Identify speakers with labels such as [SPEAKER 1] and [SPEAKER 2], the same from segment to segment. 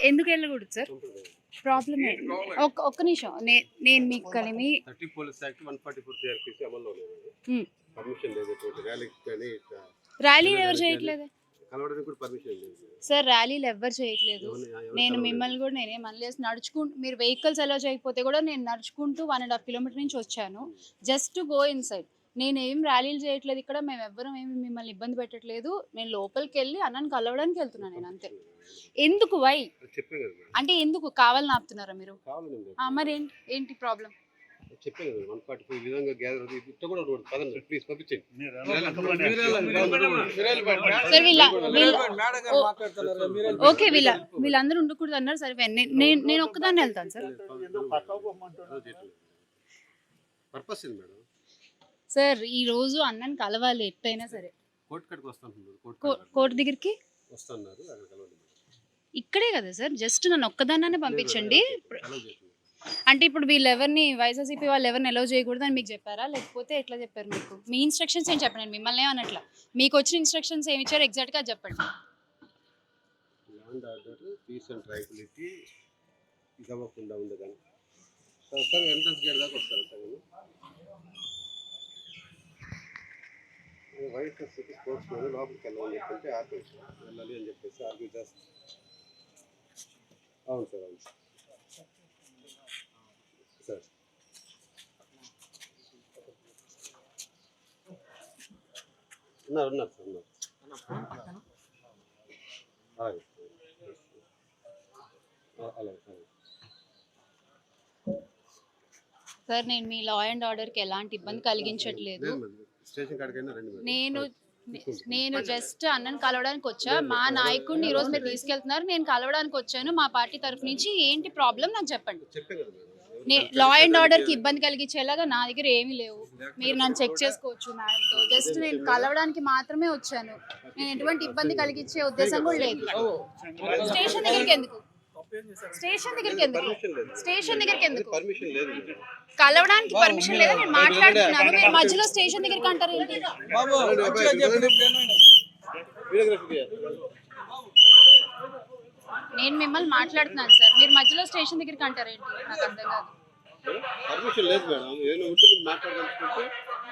[SPEAKER 1] ఎందుకు వెళ్ళకూడదు sir? Problem ఏంటి? ఒక్క నిమిషం, నేను మీకు కలిమి
[SPEAKER 2] 30 పోలీస్ యాక్ట్ 144 సిఆర్పిసి అమల్లో లేదు. పర్మిషన్ లేదు ర్యాలీకి కానీ
[SPEAKER 1] ర్యాలీలు ఎవరు చేయట్లేదు
[SPEAKER 2] కలవడానికి కూడా పర్మిషన్ లేదు
[SPEAKER 1] సార్. ర్యాలీలు ఎవరు చేయట్లేదు. నేను మిమ్మల్ని కూడా నేనేం అనలేదు. నడుచుకుంటూ మీరు వెహికల్స్ అలో చేయకపోతే కూడా నేను నడుచుకుంటూ 1.5 కిలోమీటర్ నుంచి వచ్చాను జస్ట్ గో ఇన్ సైడ్. నేనేం ర్యాలీలు చేయట్లేదు ఇక్కడ. మేము ఎవ్వరం ఏమి మిమ్మల్ని ఇబ్బంది పెట్టట్లేదు. నేను లోపలికి వెళ్ళి అన్నను కలవడానికి వెళ్తున్నాను నేను అంతే. ఎందుకు వై అంటే ఎందుకు కావాలని ఆపుతున్నారా మీరు? మరి ఏంటి ప్రాబ్లం?
[SPEAKER 2] చెప్పాను 145 విధంగా గ్యాదర్ ఇట్లా కూడా పదండి ప్లీజ్ పంపించండి.
[SPEAKER 1] ఓకే వీళ్ళందరూ ఉండకూడదు అన్నారు సరే. నేను ఒక్కదాన్ని వెళ్తాను సార్.
[SPEAKER 2] పర్పస్ ఏంది మేడం?
[SPEAKER 1] సార్ ఈ రోజు అన్నని కలవాలి ఎట్టయినా సరే. కోర్టు దగ్గరికి
[SPEAKER 2] వస్తున్నారు
[SPEAKER 1] ఇక్కడే కదా సార్. జస్ట్ నన్ను ఒక్కదాన్నే పంపించండి. అంటే ఇప్పుడు వీళ్ళు ఎవరిని వైఎస్ఆర్సీపీ వాళ్ళు ఎవరిని అలౌ చేయకూడదు అని మీకు చెప్పారా లేకపోతే ఎట్లా చెప్పారు? మీకు మీ ఇన్స్ట్రక్షన్స్ ఏం చెప్పండి. మిమ్మల్ని ఏమన్నట్లా మీకు వచ్చిన ఇన్స్ట్రక్షన్స్ ఏమి ఇచ్చారు ఎగ్జాక్ట్గా చెప్పండి.
[SPEAKER 2] Law and order peace and tranquility ఇదవ్వకుండా ఉండదని సార్ ఎంట్రన్స్ గేట్ దాకా వస్తారు సార్. వైఎస్ఆర్సీపీ స్పోర్ట్స్ మ్యాన్ లోపలికి వెళ్ళాలని చెప్పంటే ఆర్పేసి వెళ్ళాలి అని చెప్పేసి ఆర్గ్యూ చేస్తారు. అవును సార్ అవును సార్. ఉన్నారు సార్ ఉన్నారు.
[SPEAKER 1] సార్ నేను మీ లా అండ్ ఆర్డర్కి ఎలాంటి ఇబ్బంది కలిగించట్లేదు. నేను జస్ట్ అన్నను కలవడానికి వచ్చా. మా నాయకుడిని ఈరోజు మీరు తీసుకెళ్తున్నారు, నేను కలవడానికి వచ్చాను. మా పార్టీ తరఫు నుంచి ఏంటి ప్రాబ్లం నాకు చెప్పండి. లా అండ్ ఆర్డర్కి ఇబ్బంది కలిగించేలాగా నా దగ్గర ఏమీ లేవు. మీరు నన్ను చెక్ చేసుకోవచ్చు మేడంతో. జస్ట్ నేను కలవడానికి మాత్రమే వచ్చాను. నేను ఎటువంటి ఇబ్బంది కలిగించే ఉద్దేశం కూడా లేదు. స్టేషన్ దగ్గరికి ఎందుకు? కలవడానికి పర్మిషన్ లేదా? నేను మాట్లాడుతున్నాను, మీరు మధ్యలో స్టేషన్ దగ్గరికి అంటారు ఏంటి? నేను మిమ్మల్ని మాట్లాడుతున్నాను సార్, మీరు మధ్యలో స్టేషన్ దగ్గరికి అంటారు ఏంటి? నాకు అర్థం కాదు.
[SPEAKER 2] పర్మిషన్ లేదు మేడం. ఏదైనా ఉంటే మాట్లాడాలనుకుంటే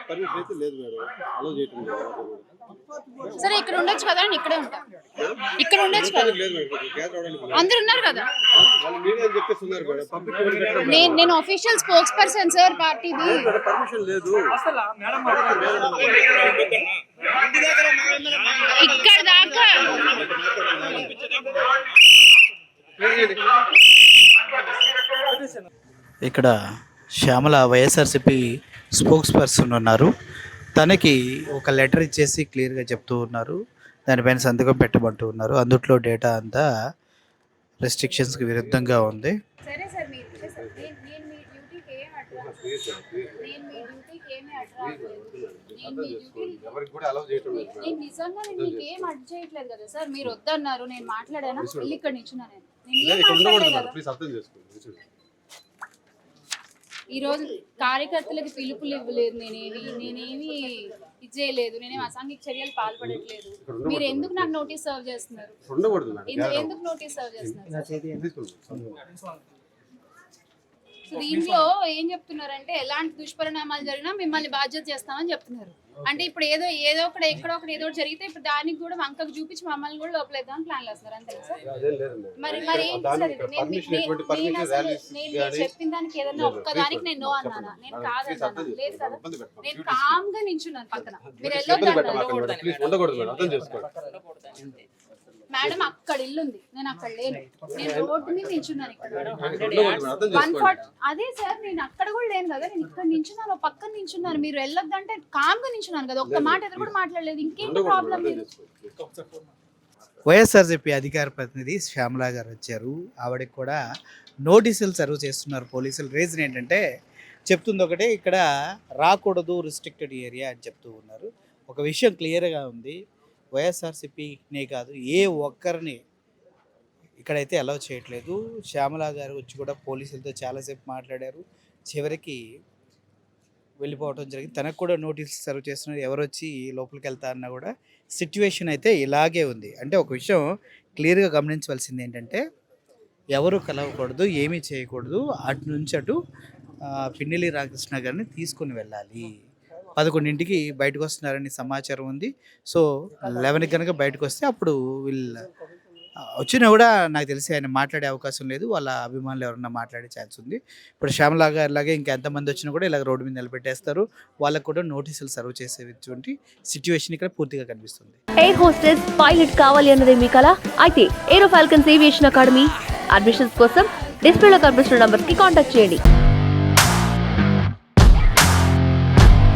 [SPEAKER 2] పర్మిషన్ అయితే లేదు మేడం. అలో చేయటం లేదు.
[SPEAKER 1] సరే ఇక్కడ ఉండొచ్చు కదా, నేను ఇక్కడే ఉంటా. ఇక్కడ ఉండొచ్చు కదా, అందరు ఉన్నారు కదా. నేను అఫీషియల్ స్పోక్స్ పర్సన్ సార్ పార్టీది.
[SPEAKER 2] పర్మిషన్ లేదు
[SPEAKER 1] ఇక్కడ దాకా.
[SPEAKER 3] ఇక్కడ శ్యామల వైఎస్ఆర్సీపీ స్పోక్స్ పర్సన్ ఉన్నారు. తనకి ఒక లెటర్ ఇచ్చేసి క్లియర్గా చెప్తూ ఉన్నారు, దానిపైన సంతకం పెట్టమంటూ ఉన్నారు. అందుట్లో డేటా అంతా రెస్ట్రిక్షన్స్కి విరుద్ధంగా ఉంది.
[SPEAKER 1] మీరు వద్దన్నారు, నేను మాట్లాడాను. ఇక్కడ నిల్చున్నా. ఈ రోజు కార్యకర్తలకు పిలుపులు ఇవ్వలేదు. నేనేమి ఇది చేయలేదు. నేనేమి అసాంఘిక చర్యలు పాల్పడట్లేదు. మీరు ఎందుకు నాకు నోటీస్ సర్వ్ చేస్తున్నారు? ఎందుకు నోటీస్ సర్వ్ చేస్తున్నారు? దీంట్లో ఏం చెప్తున్నారంటే ఎలాంటి దుష్పరిణామాలు జరిగినా మిమ్మల్ని బాధ్యత చేస్తామని చెప్తున్నారు. అంటే ఇప్పుడు ఏదో ఒకటి ఎక్కడో ఒకటి ఏదో ఒకటి జరిగితే ఇప్పుడు దానికి కూడా వంకకు చూపించి మమ్మల్ని కూడా లోపలేద్దాం ప్లాన్ వేస్తారు అంతే సార్. మరి ఏంటి సార్ నేను చెప్పిన దానికి ఏదన్నా ఒక్కదానికి నేను నో అన్నానా? నేను కాదన్నా. లేదు కదా, నేను కామ్ గా నించున్నాను పక్కన. మీరు వెళ్ళొద్దు. మేడం అక్కడ ఇల్లు ఉంది, నేను అక్కడ లేను. నేను రోడ్డు మీద నించున్నాను ఇక్కడ. అదే సార్, నేను అక్కడ కూడా లేను కదా, నేను ఇక్కడ నించున్నాను, పక్కన నించున్నాను. మీరు వెళ్ళొద్దంటే కామ్ గా నించున్నాను కదా, ఒక్క మాట ఎదురు కూడా మాట్లాడలేదు. ఇంకేంటి ప్రాబ్లం? మీరు
[SPEAKER 3] వైఎస్ఆర్సీపీ అధికార ప్రతినిధి శ్యామల గారు వచ్చారు. ఆవిడకి కూడా నోటీసులు సర్వ్ చేస్తున్నారు పోలీసులు. రీజన్ ఏంటంటే చెప్తుంది ఒకటే, ఇక్కడ రాకూడదు, రిస్ట్రిక్టెడ్ ఏరియా అని చెప్తూ ఉన్నారు. ఒక విషయం క్లియర్గా ఉంది, వైఎస్ఆర్సీపీనే కాదు ఏ ఒక్కరిని ఇక్కడైతే అలౌ చేయట్లేదు. శ్యామల గారు వచ్చి కూడా పోలీసులతో చాలాసేపు మాట్లాడారు. చివరికి వెళ్ళిపోవడం జరిగింది. తనకు కూడా నోటీసులు సర్వ్ చేస్తున్నారు. ఎవరు వచ్చి లోపలికి వెళ్తా అన్నా కూడా సిచ్యువేషన్ అయితే ఇలాగే ఉంది. అంటే ఒక విషయం క్లియర్గా గమనించవలసింది ఏంటంటే, ఎవరు కలవకూడదు, ఏమీ చేయకూడదు, అటు నుంచి అటు పిన్నెల్లి రామకృష్ణ గారిని తీసుకుని వెళ్ళాలి. 11ంటికి బయటకు వస్తున్నారని సమాచారం ఉంది. సో 11కి కనుక బయటకు వస్తే అప్పుడు వీళ్ళు వచ్చినా కూడా నాకు తెలిసి ఆయన మాట్లాడే అవకాశం లేదు. వాళ్ళ అభిమానులు ఎవరన్నా మాట్లాడే ఛాన్స్ ఉంది. ఇప్పుడు శ్యామలా గారి లాగే ఇంకా ఎంతమంది వచ్చినా కూడా ఇలా రోడ్డు మీద నిలబెట్టేస్తారు. వాళ్ళకు కూడా నోటీసులు సర్వ్ చేసేటువంటి సిచ్యువేషన్ ఇక్కడ పూర్తిగా కనిపిస్తుంది.
[SPEAKER 4] ఎయిర్ హోస్టెస్ పైలట్ కావాలి అన్నదే మీ కల అయితే ఏరో ఫాల్కన్స్ ఏవియేషన్ అకాడమీ అడ్మిషన్స్ కోసం డిస్ప్లేలో కనిపిస్తున్న నంబర్స్ కి కాంటాక్ట్ చేయండి.